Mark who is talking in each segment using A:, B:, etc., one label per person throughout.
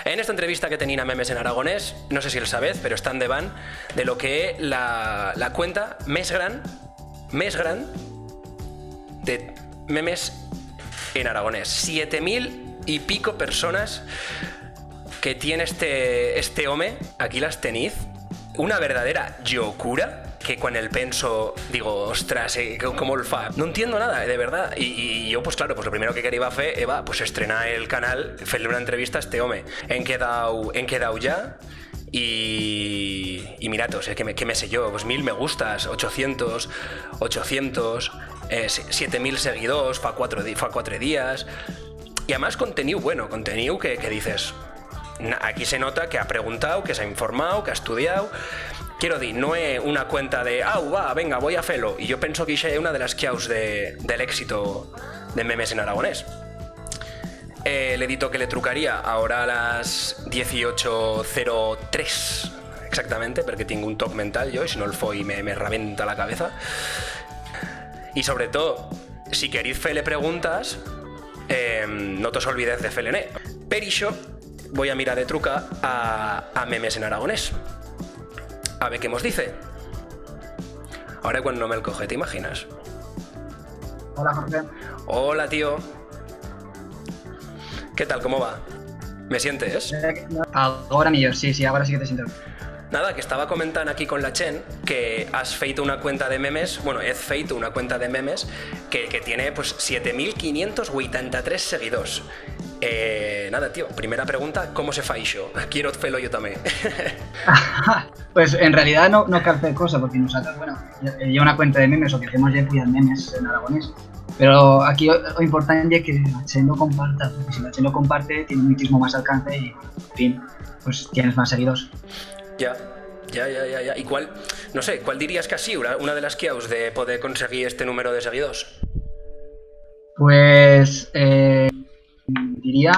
A: En esta entrevista que tenía a Memes en aragonés, no sé si lo sabéis, pero están de van de lo que es la cuenta més gran de Memes en aragonés. 7.000 y pico personas que tiene este home, aquí las tenéis. Una verdadera locura que con el penso digo, ostras, ¿cómo el fa? No entiendo nada, de verdad. Y yo, pues claro, pues lo primero que quería hacer era pues estrenar el canal, hacerle una entrevista a este home. En quedado ya y miratos, que me sé yo, pues 1.000 me gustas, 800, 7.000 seguidores, fa 4 días. Y además contenido bueno, contenido que dices... Aquí se nota que ha preguntado, que se ha informado, que ha estudiado. Quiero decir, no es una cuenta de venga, voy a hacerlo. Y yo pienso que esa es una de las claves del éxito de Memes en aragonés. Le dicho que le trucaría ahora a las 18:03 exactamente, porque tengo un toque mental yo, y si no el foi me rebenta la cabeza. Y sobre todo, si queréis hacerle preguntas, no os olvidéis de hacerle. Per això voy a mirar de truca a Memes en aragonés. A ver qué nos dice. Ahora cuando no me el coge, ¿te imaginas?
B: Hola, Jorge.
A: Hola, tío. ¿Qué tal? ¿Cómo va? ¿Me sientes?
B: Ahora mejor, sí, ahora sí que te siento.
A: Nada, que estaba comentando aquí con la Chen que has feito una cuenta de memes, bueno, he feito una cuenta de memes que tiene pues 7.583 seguidores. Nada, tío, primera pregunta, ¿cómo se fa iso? Quiero hacerlo yo también.
B: Pues en realidad no cal fer cosa, porque nosotros, bueno, llevo una cuenta de memes, o que hacemos ya cuidar memes en aragonés. Pero aquí lo importante es que la Chen lo comparta, porque si la Chen lo comparte, tiene muchísimo más alcance y, en fin, pues tienes más seguidores.
A: Ya. ¿Y cuál, no sé, cuál dirías que ha sido una de las claves de poder conseguir este número de seguidores?
B: Pues diría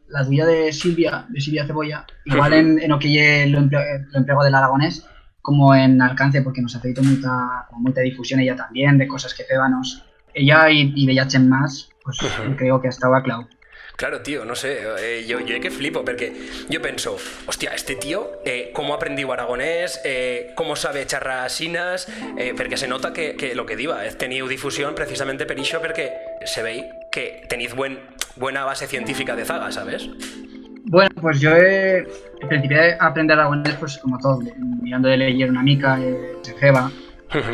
B: la tuya de Silvia Cebolla, igual en lo que lo empleo del aragonés, como en alcance, porque nos ha pedido mucha difusión ella también, de cosas que pébanos. Ella y Bellachen más, pues creo que estaba claro.
A: Claro, tío, no sé, yo que flipo, porque yo pienso, hostia, este tío, cómo ha aprendido aragonés, cómo sabe charrar asinas, porque se nota que lo que diva, he tenido difusión precisamente per iso, porque se ve que tenéis buena base científica de zaga, ¿sabes?
B: Bueno, pues yo principié a aprender aragonés, pues como todo, mirando de leer una mica, se jeva,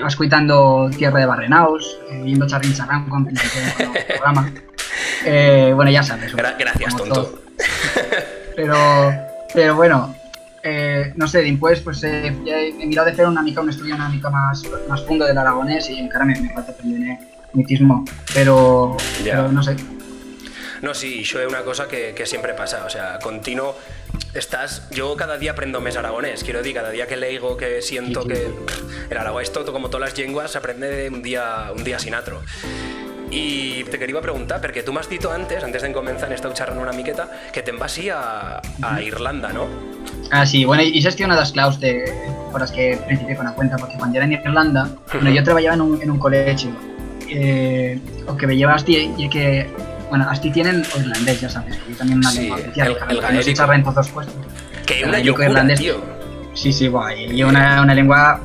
B: escuchando Tierra de Barrenaus, viendo Charrín Charrán con el programa. Bueno, ya sabes.
A: Gracias, tonto.
B: Pero bueno, no sé, después pues he mirado de hacer un estudio una mica más fondo del aragonés y encara me falta aprender muchísimo, pero no sé.
A: No, sí, eso es una cosa que siempre pasa, o sea, continuo yo cada día aprendo más aragonés, quiero decir, cada día que leo, que siento que el aragonés, todo como todas las lenguas, se aprende de un día sin otro. Y te quería preguntar, porque tú me has dicho antes de comenzar esta charrando una miqueta, que te vas a Irlanda, ¿no?
B: Ah, sí, bueno, y esa es una de las claus por las que principié con la cuenta, porque cuando era en Irlanda, bueno, yo trabajaba en un colegio, o que me lleva Asti, y que, bueno, Asti tienen irlandés, ya sabes, que yo también una lengua oficial,
A: el
B: no se charra en todos los puestos.
A: Que una locura, tío.
B: Sí, guay, y una lengua,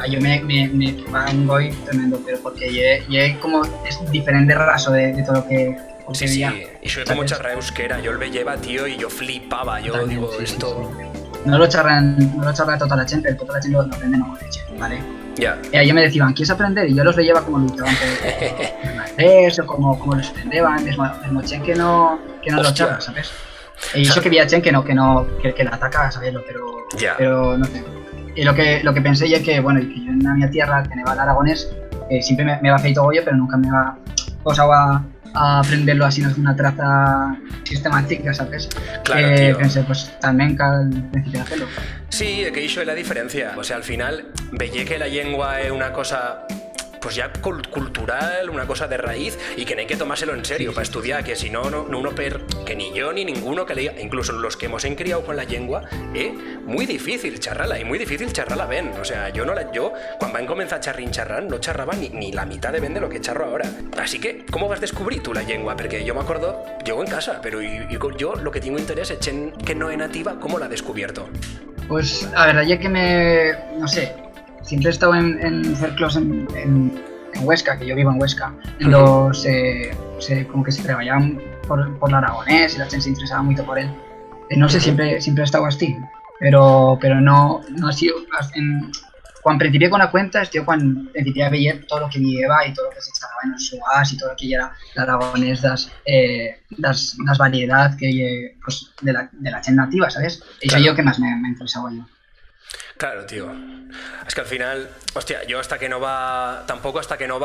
B: yo me va un goy tremendo, pero porque yo como es diferente raso de todo lo que...
A: Sí, y soy como charra euskera, yo el lleva, tío, y yo flipaba, yo también, digo, esto...
B: Sí. No lo charra toda la gente, toda la gente lo aprende no leche, ¿vale?
A: Ya.
B: Y ellos me decían, ¿quieres aprender? Y yo los veía como luchaban por irlandés, o como los aprendeban, desmochen que no lo charra, ¿sabes? Y eso que viachen que la ataca, saberlo, pero no sé. Y lo que pensé es que, bueno, que yo en mi tierra tenía el aragonés, siempre me va feito goyo, pero nunca me va posado a aprenderlo así en una traza sistemática, ¿sabes?
A: Claro, tío.
B: Pensé, pues también al principio de hacerlo.
A: Sí, que eso es la diferencia. O sea, al final, veía que la lengua es una cosa... pues ya cultural, una cosa de raíz, y que no hay que tomárselo en serio para estudiar, que si no uno que ni yo ni ninguno que leía, incluso los que hemos encriado con la lengua, muy difícil charrala, y muy difícil charrala ben. O sea, yo cuando van a comenzar a charrar, no charraba ni la mitad de ben de lo que charro ahora. Así que, ¿cómo vas a descubrir tú la lengua? Porque yo me acuerdo, llego en casa, pero yo lo que tengo interés es en que no es nativa, ¿cómo la he descubierto?
B: Pues la verdad ya que no sé, siempre he estado en cerclos en Huesca, que yo vivo en Huesca, en los como que se treballaban por l'aragonès y la gente se interesaba mucho por él. No sé, siempre he estado así, pero no ha sido... Cuando principié con la cuenta, cuando empecé a ver todo lo que lleva y todo lo que se echaba en los suas y todo lo que era l'aragonès das variedad que pues, de la gente nativa, ¿sabes? Eso
A: claro.
B: yo que más me ha interesado yo.
A: Claro, tío. Es que al final, hostia, yo hasta que no va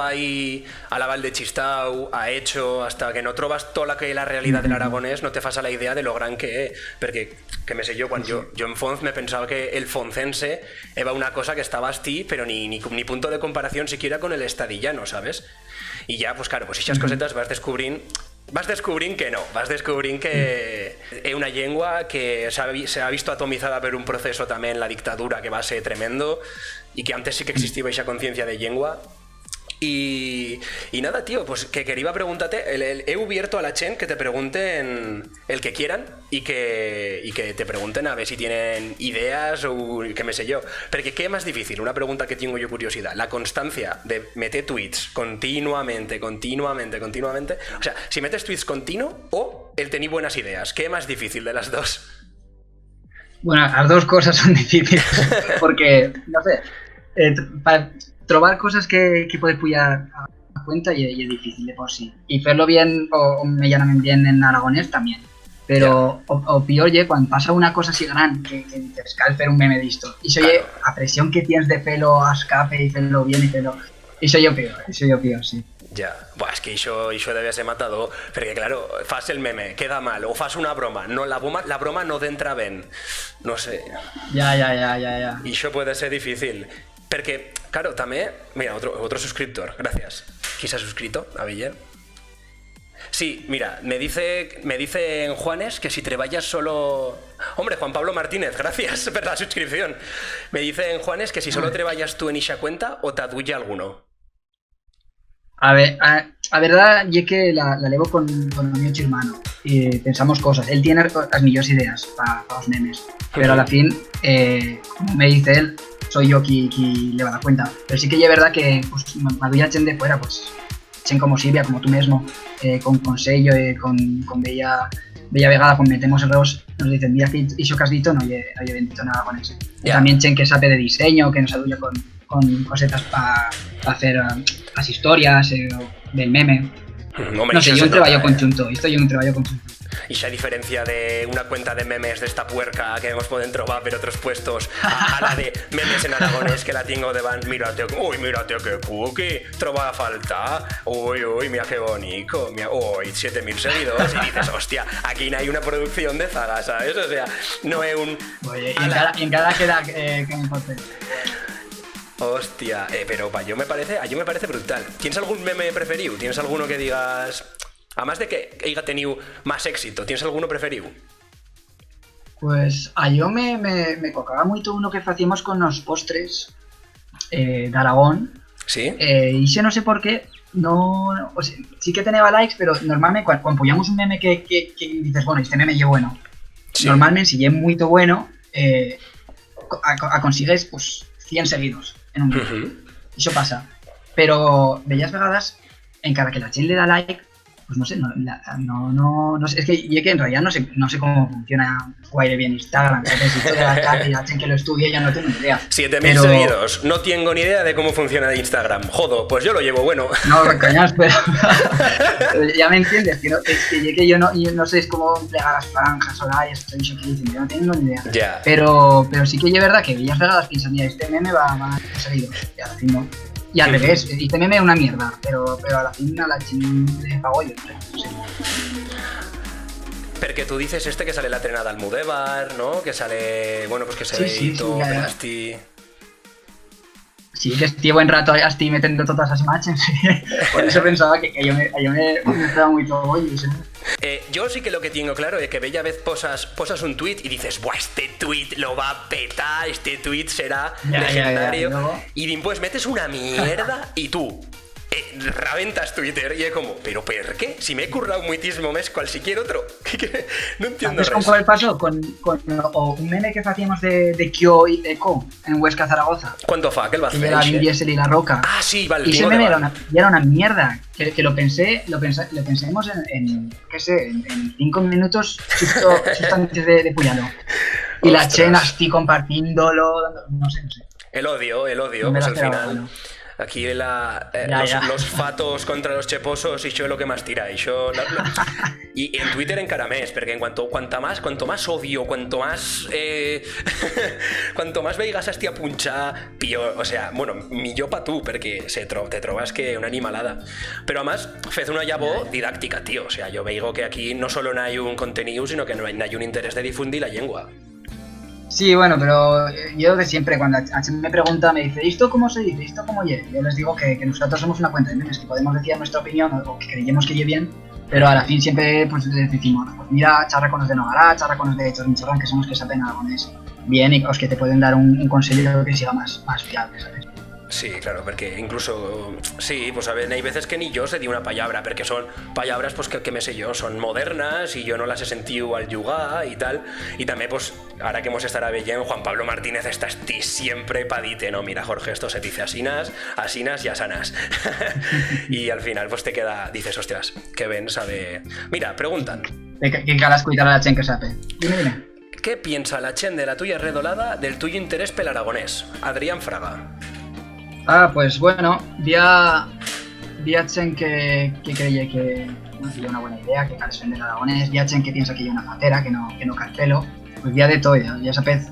A: ahí a la Val de Chistau, a Hecho, hasta que no trobas toda la realidad del aragonés, no te fas a la idea de lo gran que es. Porque, que me sé yo, cuando yo en Fons me pensaba que el foncense era una cosa que estaba así, pero ni punto de comparación siquiera con el estadillano, ¿sabes? Y ya, pues claro, pues esas cosetas vas descubriendo que es una lengua que se ha visto atomizada por un proceso también, la dictadura, que va a ser tremendo, y que antes sí que existía esa conciencia de lengua. Y nada, tío, pues que quería preguntarte, he abierto a la Chen que te pregunten el que quieran y que te pregunten a ver si tienen ideas o que me sé yo. Pero ¿qué es más difícil? Una pregunta que tengo yo curiosidad. La constancia de meter tweets continuamente. O sea, si metes tweets continuo o el tener buenas ideas. ¿Qué es más difícil de las dos?
B: Bueno, las dos cosas son difíciles porque, no sé, para trobar cosas que puedes pullar a cuenta y es difícil de por sí. Y hacerlo bien o me llaman bien en aragonés también. Pero o peor, cuando pasa una cosa así gran que dices, cal fer un meme de esto. Y soy
A: claro.
B: a presión que tienes de pelo a escape y hacerlo bien y hacerlo... Y soy yo peor, sí.
A: Ya, buah, es que eso debe ser matado, porque claro, fas el meme, queda mal, o fas una broma, no, la broma no entra ben, no sé.
B: Ya.
A: Y eso puede ser difícil, porque, claro, también, mira, otro suscriptor, gracias. ¿Quién se ha suscrito? ¿A Villar? Sí, mira, me dice en Juanes que si treballas solo... Hombre, Juan Pablo Martínez, gracias por la suscripción. Me dice en Juanes que si solo treballas tú en esa cuenta o te aduye alguno.
B: A ver, a verdad, yo que la levo con mi hermano y pensamos cosas. Él tiene las mejores ideas para los memes, pero a la fin, como me dice él, soy yo quien le va a dar cuenta. Pero sí que es verdad que pues, me había gente de fuera, pues, gente como Silvia, como tú mismo, con sello, con Bella Vegada, cuando metemos errores, nos dicen, mira que eso que has dicho no he bendito nada con eso.
A: Yeah.
B: También gente que sabe de diseño, que nos ayuda con cosetas para hacer las historias del meme.
A: Hombre,
B: no sé, yo un trabajo conjunto. Esto yo un trabajo conjunto.
A: Y esa diferencia de una cuenta de memes de esta puerca que nos pueden trobar por otros puestos a la de memes en aragonés que la tengo de van, mírate que cookie, trova a falta, uy, mira qué bonito, mira, 7.000 seguidores y dices, hostia, aquí no hay una producción de zaga, ¿sabes? O sea, no es un...
B: Oye, y en cada queda que me importe.
A: Hostia, pero a yo me parece brutal. ¿Tienes algún meme preferido? ¿Tienes alguno que digas... Además de que haya tenido más éxito, ¿tienes alguno preferido?
B: Pues a yo me cocaba mucho uno que hacíamos con los postres de Aragón.
A: ¿Sí?
B: Y sé no sé por qué, no... O sea, sí que tenía likes, pero normalmente cuando apoyamos un meme que dices, bueno, este meme es bueno. Sí. Normalmente si es muy bueno, consigues pues 100 seguidos en un vídeo. Eso pasa. Pero bellas vegadas, en cada que la gente le da like, pues no sé, no sé, es que en realidad no sé cómo funciona guay bien Instagram, y la gente que lo estudia ya no tengo ni idea.
A: 7.000 seguidos, no tengo ni idea de cómo funciona Instagram. Jodo, pues yo lo llevo bueno.
B: No, coñas, pero ya me entiendes, que yo no sé cómo plegar las franjas horarias, todo eso que dicen, yo no tengo ni idea.
A: Yeah.
B: Pero sí que es verdad que bellas vegadas piensan, mira, este meme va a ser seguido, y al fin no. Y al revés, este meme es una mierda, pero a la fin a la ching le pago yo, no sé.
A: Porque tú dices que sale la trenada Almudévar, ¿no? Que sale, bueno, pues que se editó Plasti.
B: Sí, que estic buen rato estic metendo totes les imatges, por eso pensaba que yo me estaba muy todo y eso.
A: Yo sí que lo que tengo claro es que bella vez posas un tweet y dices, buah, este tweet lo va a petar, este tweet será legendario.
B: ¿no?
A: Y después metes una mierda y tú reventas Twitter y es como, ¿pero por qué? Si me he currado muchísimo más cualquier otro. No entiendo
B: ¿Sabes con cuál pasó? Con un meme que hacíamos de Kyo y Eco en Huesca, Zaragoza.
A: ¿Cuánto fa? ¿Qué el
B: Que era Vin Diesel y La Roca.
A: Ah, sí, vale.
B: Y ese meme era una mierda. Que lo pensemos en qué sé, en 5 minutos justo antes de Puyalo. Y la Chen estoy compartiéndolo, no sé.
A: El odio, pues al final. Bueno. Aquí los fatos contra los cheposos y yo lo que más tira y en Twitter encara més, perquè cuanto más odio, cuanto más veigas hasta a punxar pior, o sea, bueno, millor pa tu, perquè te trobas que una animalada, pero además fez una llavor didáctica, tío, o sea, yo veigo que aquí no solo no hay un contenido, sino que no hay un interés de difundir la llengua.
B: Sí, bueno, pero yo de siempre, cuando H me pregunta, me dice, ¿esto cómo se dice? ¿Esto cómo lleve? Yo les digo que nosotros somos una cuenta de memes, que podemos decir nuestra opinión o que creemos que lleve bien, pero a la fin siempre pues decimos, pues mira, charra con los de Nogará, charra con los de Chorrincharrán, que son los que saben aragonés bien y los que te pueden dar un consejo que sea más fiable, ¿sabes?
A: Sí, claro, porque incluso, sí, pues a ver, hay veces que ni yo sé de una palabra, porque son palabras pues que me sé yo, son modernas y yo no las he sentido al yugar y tal, y también pues, ahora que hemos estado veient, Juan Pablo Martínez estás siempre padite, no, mira Jorge, esto se dice asinas y asanas, y al final pues te queda, dices, hostias, que Ben sabe... Mira, preguntan.
B: ¿Qué calas cuidar a la Chen que sabe? Dime.
A: ¿Qué piensa la Chen de la tuya redolada del tuyo interés pel aragonés? Adrián Fraga.
B: Ah, pues bueno, vi a Chen que creía que no sería una buena idea, que cal vender aragonés, vi a Chen que piensa que hay una fatera, que no carpelo, pues vi de todo, ya sabéis,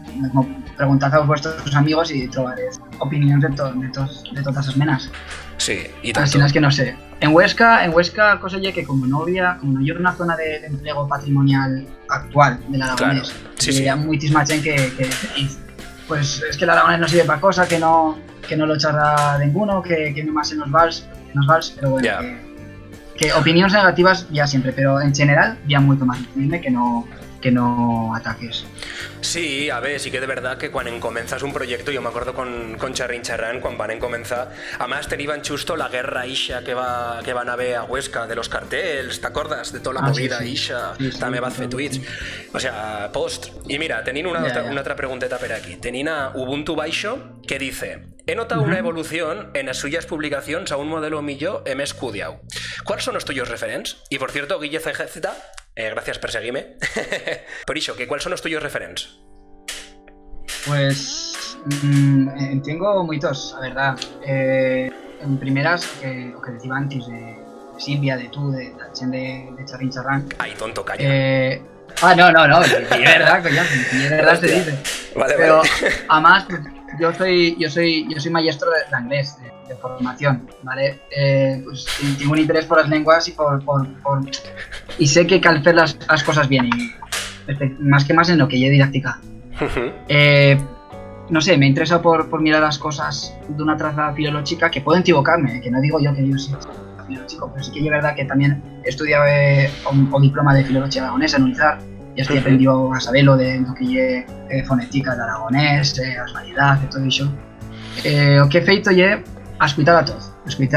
B: preguntad a vuestros amigos y trobaréis opiniones de todas esas menas.
A: Sí, y tanto.
B: Así es que no sé. En Huesca, cosa ya que como no hay una zona de empleo patrimonial actual del aragonés,
A: claro, sí.
B: Hay muchísima Chen que pues es que el aragonés no sirve para cosa, que no lo charra ninguno, que no más en los vals, pero bueno,
A: yeah.
B: que opiniones negativas ya siempre, pero en general ya mucho más difícil que no ataques.
A: Sí, a ver, sí que de verdad que cuando comenzas un proyecto, yo me acuerdo con Chorrincharrán, cuando van a comenzar, además teniban justo la guerra isha que van a ver a Huesca de los cartels, ¿te acuerdas? De toda la movida
B: sí.
A: isha,
B: sí,
A: también va a hacer tweets, o sea, post. Y mira, tenía una otra pregunteta por aquí, tenía Ubuntu Baixo que dice, he notado una evolución en las suyas publicaciones a un modelo millor he més cudiau. ¿Cuáles son los tuyos referents? Y por cierto, Guille CGZ, gracias por seguirme. Por eso, ¿cuáles son los tuyos referents?
B: Pues tengo muchos, la verdad. En primeras, lo que decía antes de Silvia, de tú, de Chen de Chorrincharrán.
A: Ay, tonto, calla.
B: No, es verdad, coño, es verdad se dice.
A: Vale,
B: pero
A: vale.
B: además, yo soy maestro de inglés, de formación, ¿vale? Pues tengo un interés por las lenguas y sé que cal hacer las cosas bien, y más que más en lo que es didáctica. No sé, me interesa por mirar las cosas de una traza filológica, que puedo equivocarme, que no digo yo que yo soy filológico, pero sí que es verdad que también he estudiado un diploma de filología aragonesa en UNIZAR, y estoy aprendido a saberlo de lo que es fonética de aragonés, las variedades, todo eso. O que he feito es escuchar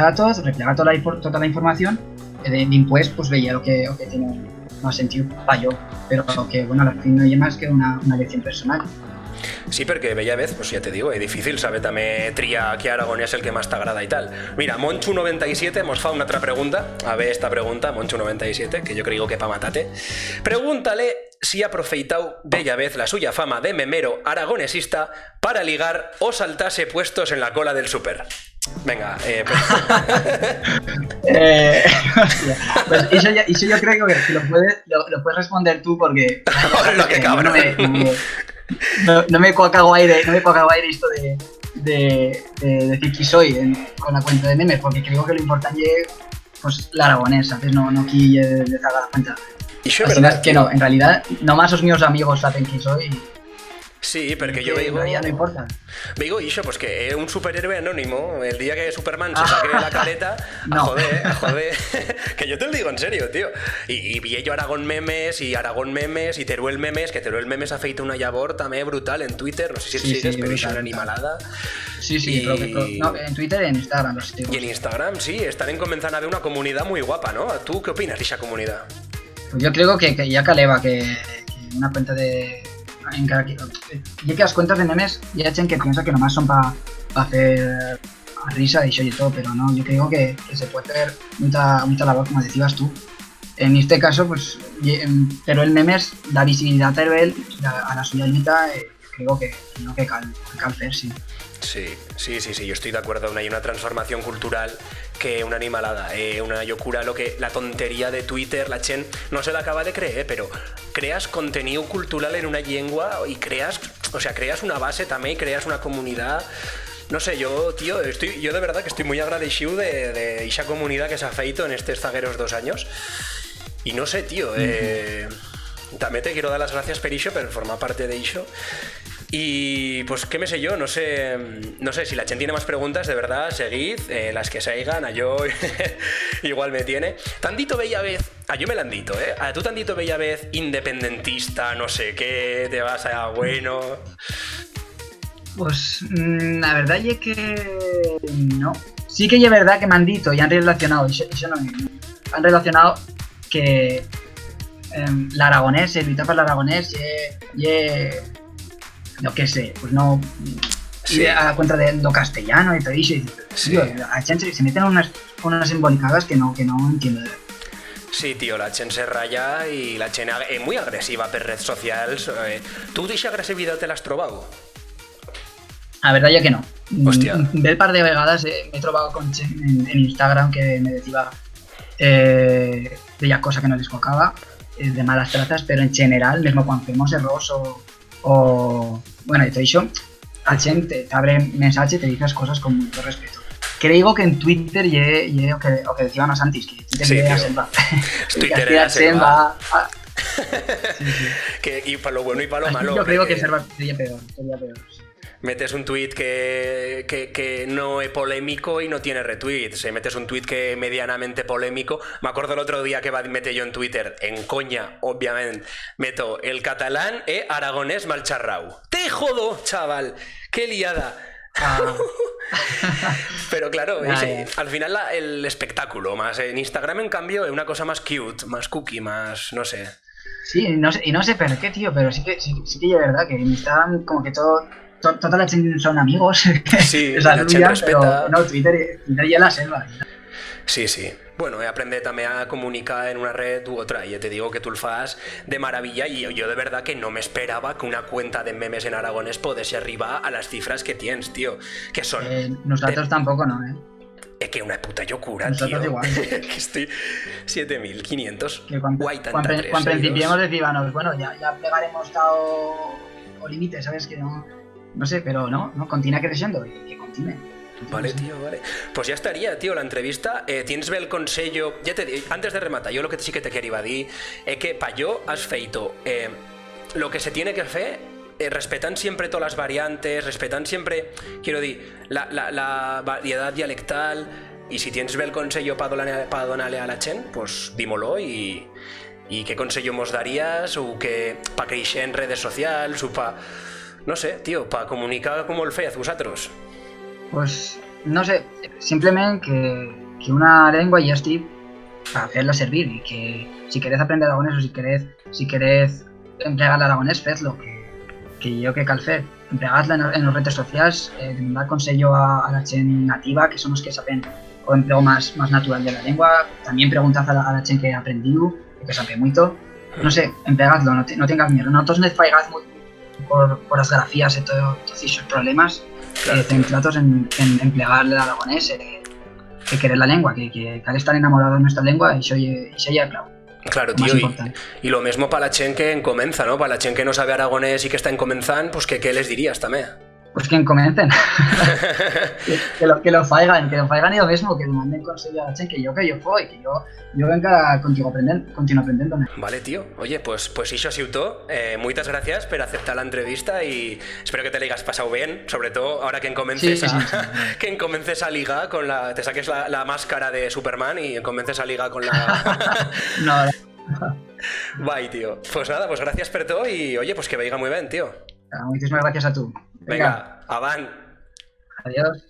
B: a todos, replegar toda la información, y después pues veía lo que tiene más sentido para yo, pero que bueno, al fin no hay más que una lección personal.
A: Sí, porque bella vez, pues ya te digo, es difícil saber también tria que aragonés es el que más te agrada y tal. Mira, Monchu97 hemos fa una otra pregunta. A ver esta pregunta, Monchu97, que yo creo que pa matate. Pregúntale si ha profeitado bella vez la suya fama de memero aragonesista para ligar o saltarse puestos en la cola del súper. Venga,
B: pues eso yo creo que lo puedes responder tú, porque
A: lo que cabrón.
B: No me cago aire esto de decir que soy con la cuenta de memes, porque creo que lo importante es pues la aragonesa, ¿sabes? No aquí de sacar la cuenta.
A: Y yo es verdad
B: que no, en realidad nomás los míos amigos saben quién soy.
A: Sí, perquè jo veigo...
B: Ja no importa.
A: Veigo això, pues que un superhéroe anónimo, el día que Superman se saque la careta,
B: No.
A: a joder, que yo te lo digo en serio, tío. Y vi yo Aragón Memes, y Teruel Memes, que Teruel Memes ha feito una llavor també brutal en Twitter, no sé si el sigues, però això és una animalada.
B: Sí, no, en Twitter y en Instagram los sigo.
A: Y en Instagram, sí, están comenzando a ver una comunidad muy guapa, ¿no? ¿Tú qué opinas de esa comunidad?
B: Pues yo creo que ya caleva que una cuenta de... Ya que las cuentas de memes ya echen que piensa que nomás son para hacer a risa y show y todo, pero no, yo creo que se puede hacer mucha labor, como decías tú. En este caso, pues, pero el memes da visibilidad a Teruel, a la suya limita, creo que cal fer, sí.
A: Sí, yo estoy de acuerdo. Hay una transformación cultural que una animalada, una locura, la tontería de Twitter, la gent no se la acaba de creer, pero creas contenido cultural en una lengua y creas una base también, creas una comunidad. No sé, yo de verdad que estoy muy agradecido de esa comunidad que se ha feito en estos zagueros 2 años. Y no sé, tío, también te quiero dar las gracias per iso, por formar parte de iso. Y pues qué me sé yo, no sé si la gente tiene más preguntas, de verdad, seguid, las que salgan, a yo igual me tiene. T'han dito bella vez, a yo me la han dito, a tú t'han dito bella vez independentista, no sé qué, te vas a bueno.
B: Pues la verdad es que no. Sí que es verdad que me han dicho y han relacionado, eso no, han relacionado que l'aragonès, lluitar per l'aragonès yo qué sé, pues no...
A: Sí.
B: Ir a la cuenta de lo castellano y todo eso, y
A: Sí.
B: tío, a gente se meten unas embolicadas que no entiendo.
A: Sí, tío, la gent se raya y la gent es muy agresiva per redes socials. ¿Tú esa agresividad te l'has trobat?
B: La verdad ya que no.
A: Hostia.
B: Un par de vegadas me he trobado con gent en Instagram que me decía de cosa que no les tocaba, de malas tratas, pero en general, mismo cuando hacemos errors o bueno, de todo eso, la gente te abre mensaje y te dices cosas con mucho respeto. Creo que en Twitter o que decían a Santis, que Twitter
A: Sí,
B: es la
A: tío.
B: selva.
A: Twitter
B: Que
A: es la selva.
B: Sí.
A: Que, y para lo bueno y para lo malo.
B: Yo creo que
A: porque
B: sería peor.
A: metes un tweet que no es polémico y no tiene retweets. Metes un tweet que es medianamente polémico. Me acuerdo el otro día que meté yo en Twitter, en coña, obviamente, meto el catalán aragonés mal charrau. ¡Te jodo, chaval! ¡Qué liada! Pero claro, al final el espectáculo más en Instagram, en cambio, es una cosa más cute, más cookie, más, no sé.
B: Sí, no sé por qué, tío, pero sí que es verdad que en Instagram como que toda la gente son amigos.
A: Sí,
B: la
A: gente respeta.
B: Pero no, Twitter ya la selva.
A: Sí. Bueno, aprender también a comunicar en una red u otra. Y te digo que tú lo fas de maravilla y yo de verdad que no me esperaba que una cuenta de memes en aragonés pudiese arribar a las cifras que tienes, tío. Que son...
B: nosotros tampoco, ¿no?
A: Es que una puta locura,
B: nosotros
A: tío.
B: Igual.
A: Que estoy 7.500.
B: Que cuando principiemos decíamos, bueno, ya pegaremos o límite, ¿sabes? Que no sé, pero no, continúa creciendo y que continúe.
A: Vale, tío, vale. Pues ya estaría, tío, la entrevista. Tienes el consejo... Antes de rematar, yo lo que sí que te quería decir es que para yo has feito lo que se tiene que hacer, respetan siempre todas las variantes, respetan siempre, quiero decir, la variedad dialectal, y si tienes el consejo para donarle a la gent, pues dímolo y qué consejo nos darías o que para crecer en redes sociales o para... No sé, tío, para comunicar como el feas vosotros.
B: Pues, no sé, simplemente que una lengua ya esté para hacerla servir y que si queréis aprender aragonés o si queréis emplear el aragonés, fedlo, que yo que cal fer. Empleadla en las redes sociales, dar consejo a la gente nativa, que son los que saben o empleo más natural de la lengua. También preguntad a la gente que ha aprendido, que sabe mucho. No sé, empleadlo, no tengas miedo. Nosotros no faigas por las grafías y todos esos problemas. Centrados en emplearle el aragonés, que querer la lengua, que al estar enamorado de nuestra lengua y se oye claro.
A: Claro, tío, y lo mismo para la gente que comienza, ¿no? Para la gente que no sabe aragonés y que está en comenzando, pues ¿qué les dirías también?
B: Pues que comenten. que lo faigan ellos mismos, que manden consello a la Chen, que yo fui, que yo venga continuo aprendiendo.
A: Vale, tío. Oye, pues això ha sigut tot. Muchas gracias per aceptar la entrevista y espero que te la hayas pasado bien, sobre todo ahora que comences que comences a ligar con te saques la máscara de Superman y comences a ligar con la...
B: No.
A: Bye, tío. Pues nada, pues gracias per todo y oye, pues que vaya muy bien, tío.
B: Muchísimas gracias a tú.
A: Venga, avant.
B: Adiós.